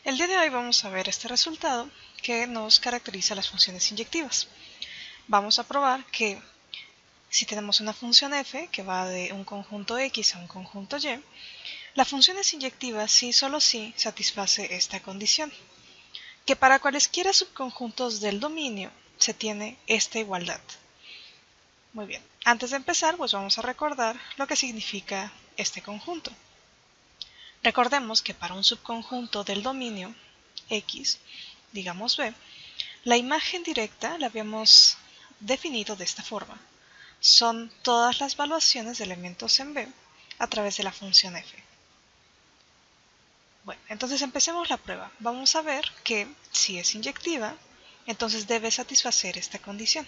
El día de hoy vamos a ver este resultado que nos caracteriza las funciones inyectivas. Vamos a probar que si tenemos una función f que va de un conjunto x a un conjunto y, la función es inyectiva si y solo si satisface esta condición, que para cualesquiera subconjuntos del dominio se tiene esta igualdad. Muy bien, antes de empezar pues vamos a recordar lo que significa este conjunto. Recordemos que para un subconjunto del dominio X, digamos B, la imagen directa la habíamos definido de esta forma. Son todas las valuaciones de elementos en B a través de la función f. Bueno, entonces empecemos la prueba. Vamos a ver que si es inyectiva, entonces debe satisfacer esta condición.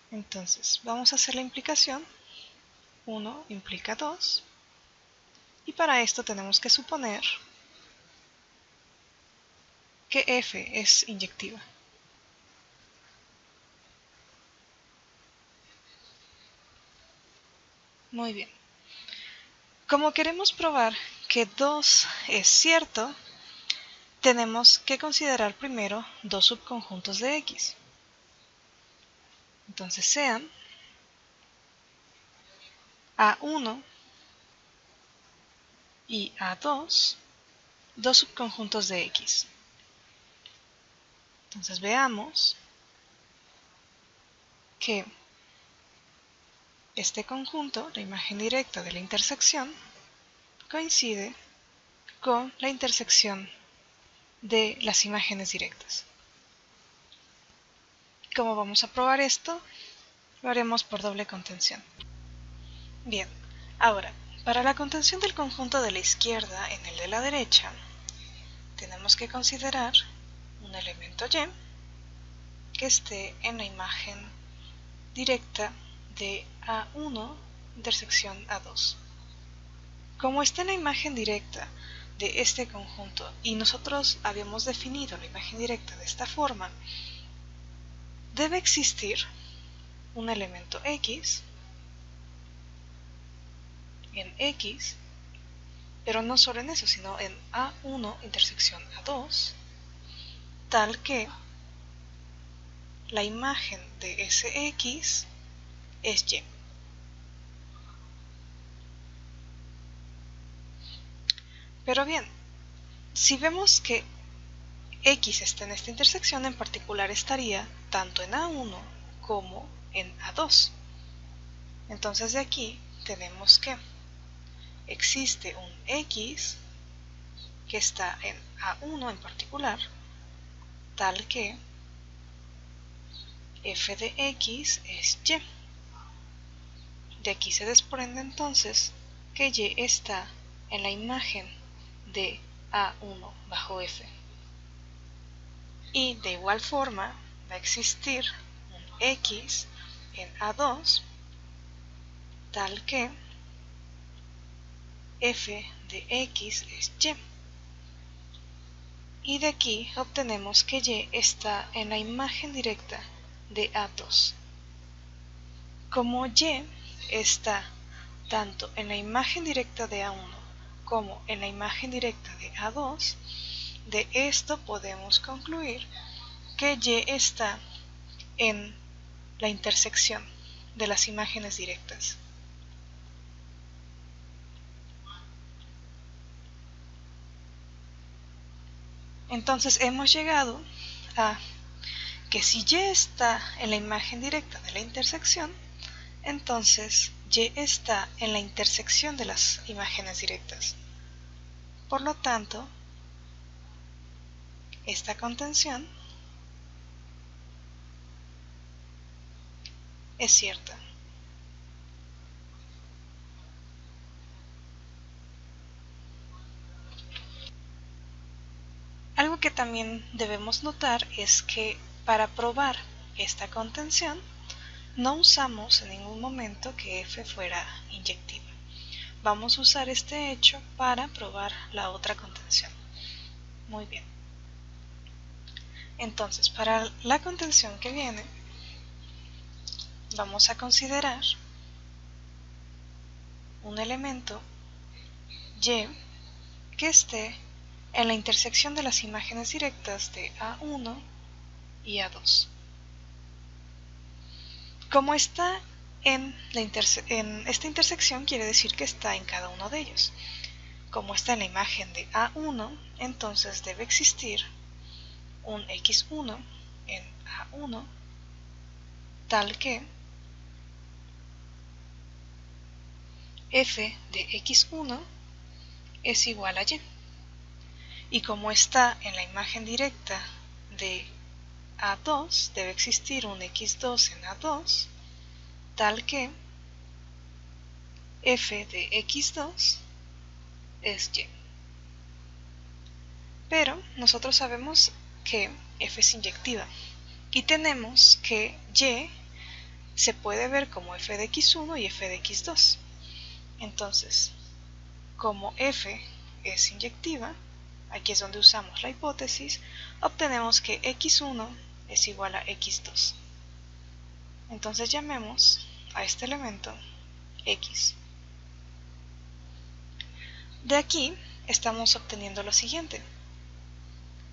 Entonces, vamos a hacer la implicación. 1 implica 2. Y para esto tenemos que suponer que f es inyectiva. Muy bien. Como queremos probar que 2 es cierto, tenemos que considerar primero dos subconjuntos de X. Entonces sean A1 y A2, dos subconjuntos de X. Entonces veamos que este conjunto, la imagen directa de la intersección, coincide con la intersección de las imágenes directas. ¿Cómo vamos a probar esto? Lo haremos por doble contención. Bien, ahora, para la contención del conjunto de la izquierda en el de la derecha, tenemos que considerar un elemento y que esté en la imagen directa de A1 intersección A2. Como está en la imagen directa de este conjunto y nosotros habíamos definido la imagen directa de esta forma, debe existir un elemento X en X, pero no solo en eso, sino en A1 intersección A2, tal que la imagen de ese X es Y. Pero bien, si vemos que X está en esta intersección, en particular estaría tanto en A1 como en A2. Entonces de aquí tenemos que existe un X que está en A1 en particular, tal que f de X es Y. De aquí se desprende entonces que Y está en la imagen de A1 bajo F. Y de igual forma va a existir un X en A2 tal que f de X es Y. Y de aquí obtenemos que Y está en la imagen directa de A2. Como Y está tanto en la imagen directa de A1 como en la imagen directa de A2, de esto podemos concluir que Y está en la intersección de las imágenes directas. Entonces hemos llegado a que si Y está en la imagen directa de la intersección, entonces Y está en la intersección de las imágenes directas. Por lo tanto, esta contención es cierta. Algo que también debemos notar es que para probar esta contención no usamos en ningún momento que f fuera inyectiva. Vamos a usar este hecho para probar la otra contención. Muy bien. Entonces, para la contención que viene, vamos a considerar un elemento Y que esté en la intersección de las imágenes directas de A1 y A2. Como está en esta intersección, quiere decir que está en cada uno de ellos. Como está en la imagen de A1, entonces debe existir un x1 en A1 tal que f de x1 es igual a y. Y como está en la imagen directa de A2, debe existir un x2 en A2 tal que f de x2 es y. Pero nosotros sabemos que f es inyectiva y tenemos que y se puede ver como f de x1 y f de x2. Entonces, como f es inyectiva, aquí es donde usamos la hipótesis, obtenemos que x1 es igual a x2. Entonces llamemos a este elemento x. De aquí estamos obteniendo lo siguiente.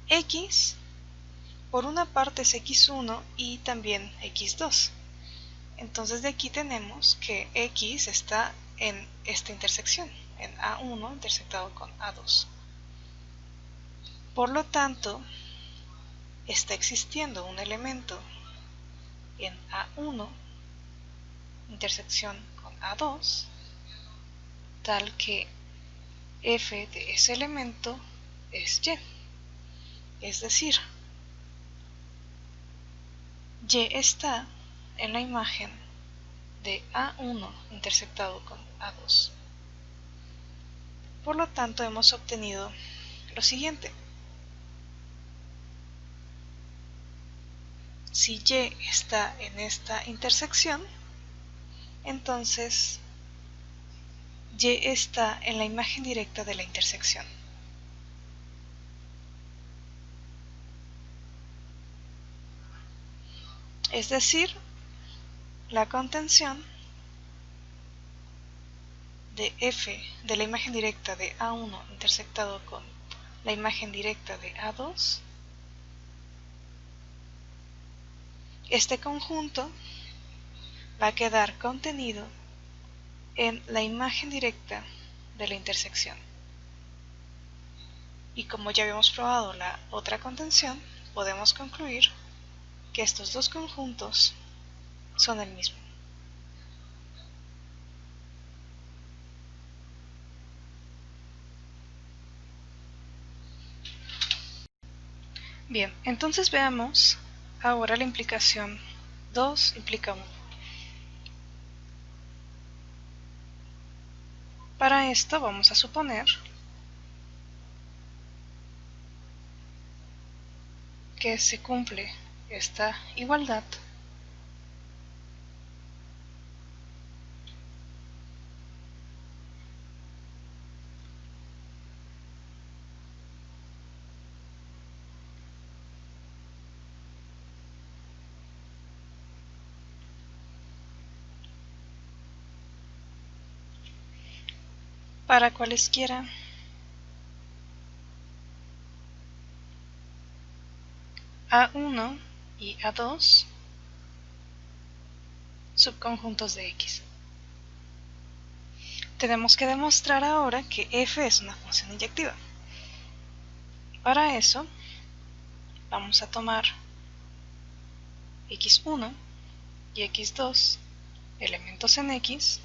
X por una parte es x1 y también x2. Entonces de aquí tenemos que x está en esta intersección, en A1 intersectado con A2. Por lo tanto, está existiendo un elemento en A1 intersección con A2 tal que f de ese elemento es y. Es decir, y está en la imagen de A1 intersectado con A2. Por lo tanto, hemos obtenido lo siguiente. Si y está en esta intersección, entonces y está en la imagen directa de la intersección. Es decir, la contención de f de la imagen directa de A1 intersectado con la imagen directa de A2, este conjunto va a quedar contenido en la imagen directa de la intersección. Y como ya habíamos probado la otra contención, podemos concluir que estos dos conjuntos son el mismo. Bien, entonces veamos ahora la implicación 2 implica 1. Para esto vamos a suponer que se cumple esta igualdad para cualesquiera A1 y A2 subconjuntos de X. Tenemos que demostrar ahora que f es una función inyectiva. Para eso vamos a tomar x1 y x2 elementos en X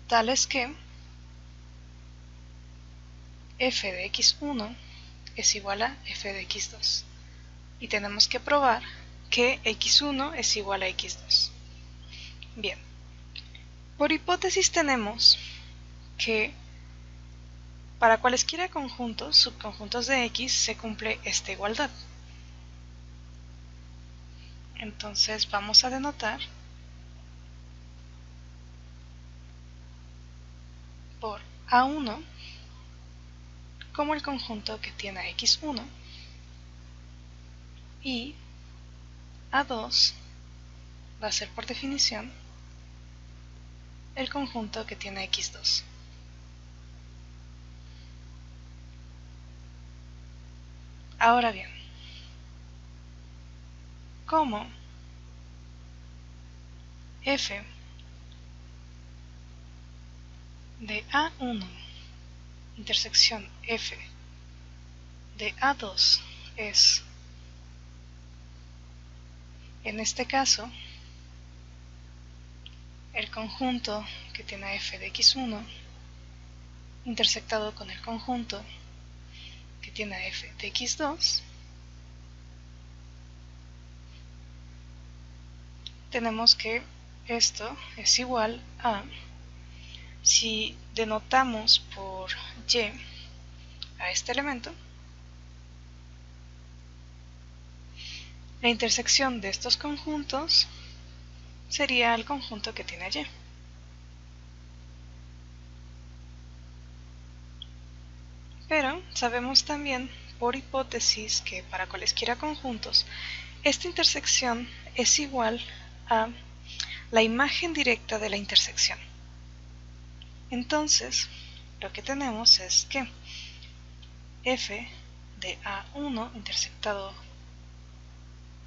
tales que f de x1 es igual a f de x2 y tenemos que probar que x1 es igual a x2. Bien, por hipótesis tenemos que para cualesquiera conjuntos, subconjuntos de X, se cumple esta igualdad. Entonces vamos a denotar por A1 como el conjunto que tiene a x1 y A2 va a ser por definición el conjunto que tiene a x2. Ahora bien, como f de A1 intersección f de A2 es, en este caso, el conjunto que tiene f de x1 intersectado con el conjunto que tiene f de x2, tenemos que esto es igual a, si denotamos por y a este elemento, la intersección de estos conjuntos sería el conjunto que tiene y. Pero sabemos también, por hipótesis, que para cualesquiera conjuntos, esta intersección es igual a la imagen directa de la intersección. Entonces, lo que tenemos es que f de A1 intersectado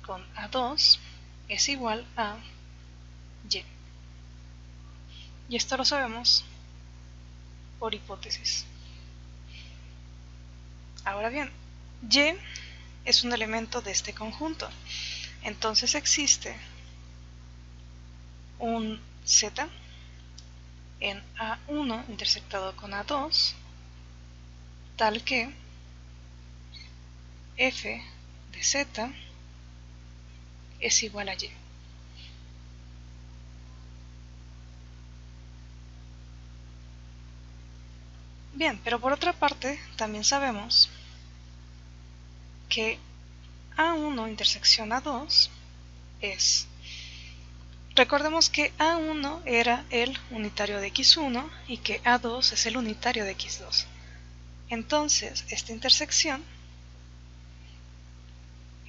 con A2 es igual a y. Y esto lo sabemos por hipótesis. Ahora bien, y es un elemento de este conjunto. Entonces existe un z en A1 intersectado con A2, tal que f de z es igual a y. Bien, pero por otra parte, también sabemos que A1 intersección A2 es... Recordemos que A1 era el unitario de x1 y que A2 es el unitario de x2. Entonces, esta intersección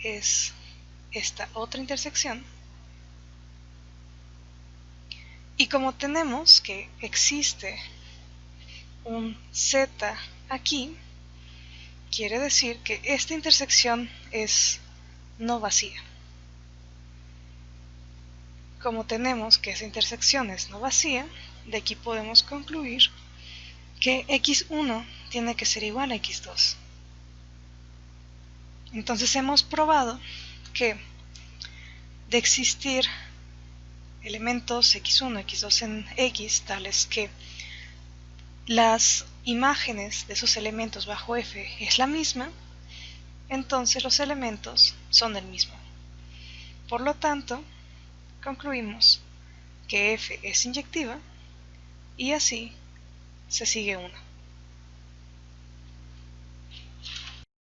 es esta otra intersección. Y como tenemos que existe un z aquí, quiere decir que esta intersección es no vacía. Como tenemos que esa intersección es no vacía, de aquí podemos concluir que x1 tiene que ser igual a x2. Entonces hemos probado que de existir elementos x1, x2 en x, tales que las imágenes de esos elementos bajo f es la misma, entonces los elementos son el mismo. Por lo tanto, concluimos que f es inyectiva y así se sigue una.